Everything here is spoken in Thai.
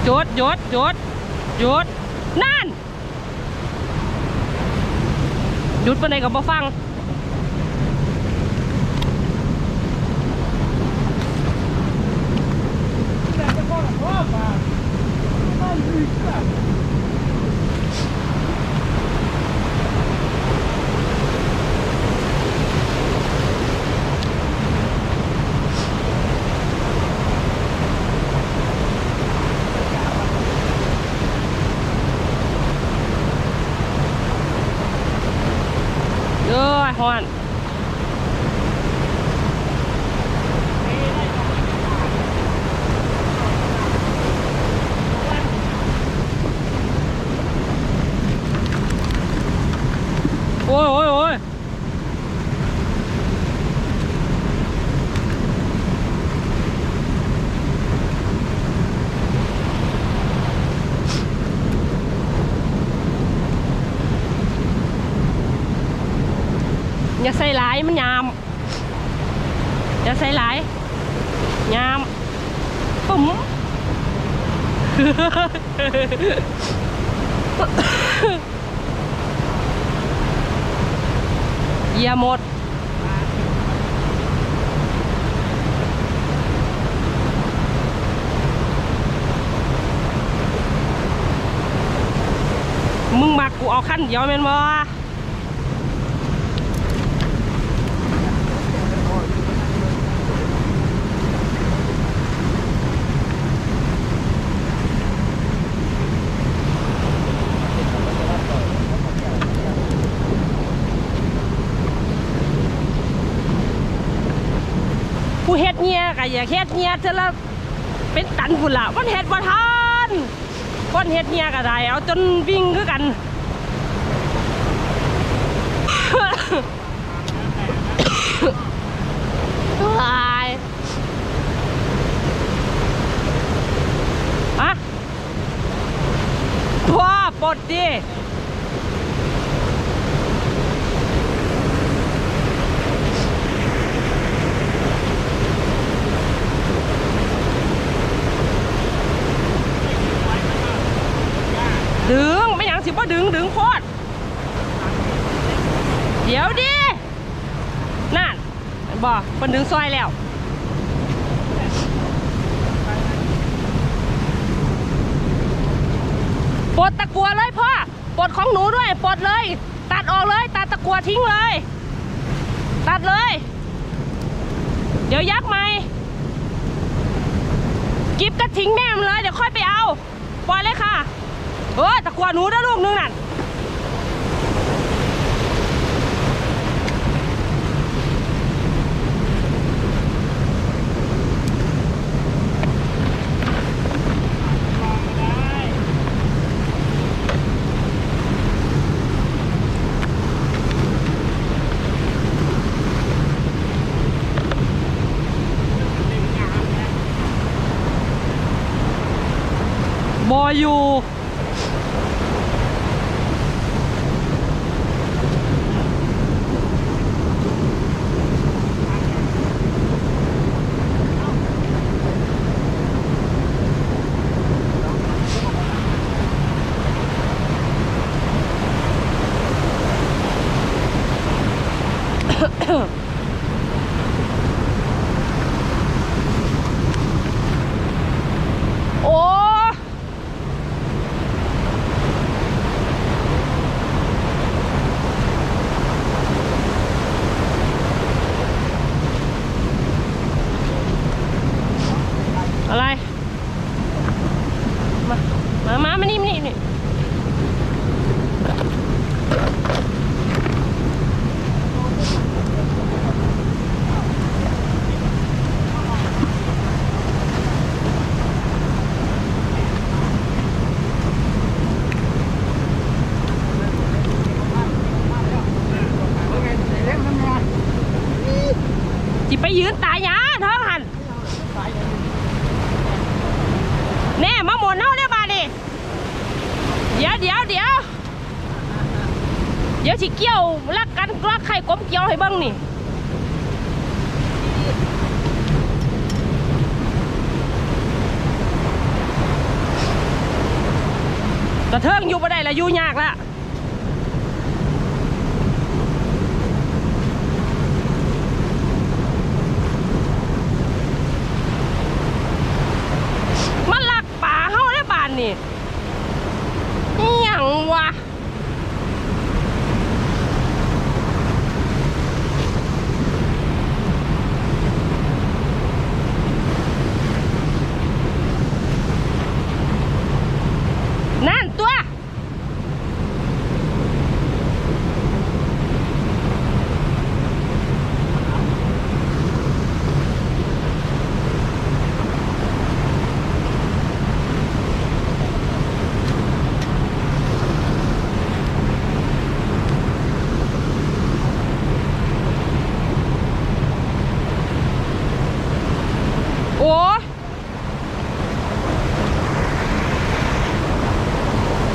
หยุดหยุดหยุดหยุดนั่นหยุดไปไหนกับบ่ฟังฮอนโอ้ยโอ้ยโอ้ยอย่าใส่หลายมันยามอย่าใส่หลายยามปุ๋มอย่าหมดมึงมากูเอาขั้นเดียวแม่นบ่ผู้เฮ็ดเงี้ยก็อย่าเฮ็ดเงี้ยเธอละเป็นตันพุ่นละวันเฮ็ดบ่ทันคนเฮ็ดเงี้ยก็ได้เอาจนวิ่งคือกันตายอะพ่อปลดดิดึงไม่ยังสิบ่ดึงโคตรเดี๋ยวดินั่นบ่คนดึงซอยแล้วปลดตะกัวเลยพ่อปลดของหนูด้วยปลดเลยตัดออกเลยตัดตะกัวทิ้งเลยตัดเลยเดี๋ยวยักษ์ใหม่กิ๊บก็ทิ้งแม่มันเลยเดี๋ยวค่อยไปเอาปล่อยเลยค่ะตะกัวหนูนะลูกนึงนั่นบออยู่โอ้อะไรมานี่จิไปยืนตายยาท้องหันแน่มาหมดเน่าเรียบร้อยดิเดี๋ยวสิเกี่ยวรักกันรักใครก้มเกี่ยวให้บ้างนี่ ระเทิงอยู่บ่ได้ละอยู่ยากละมันลักป่าเฮาได้บานนี่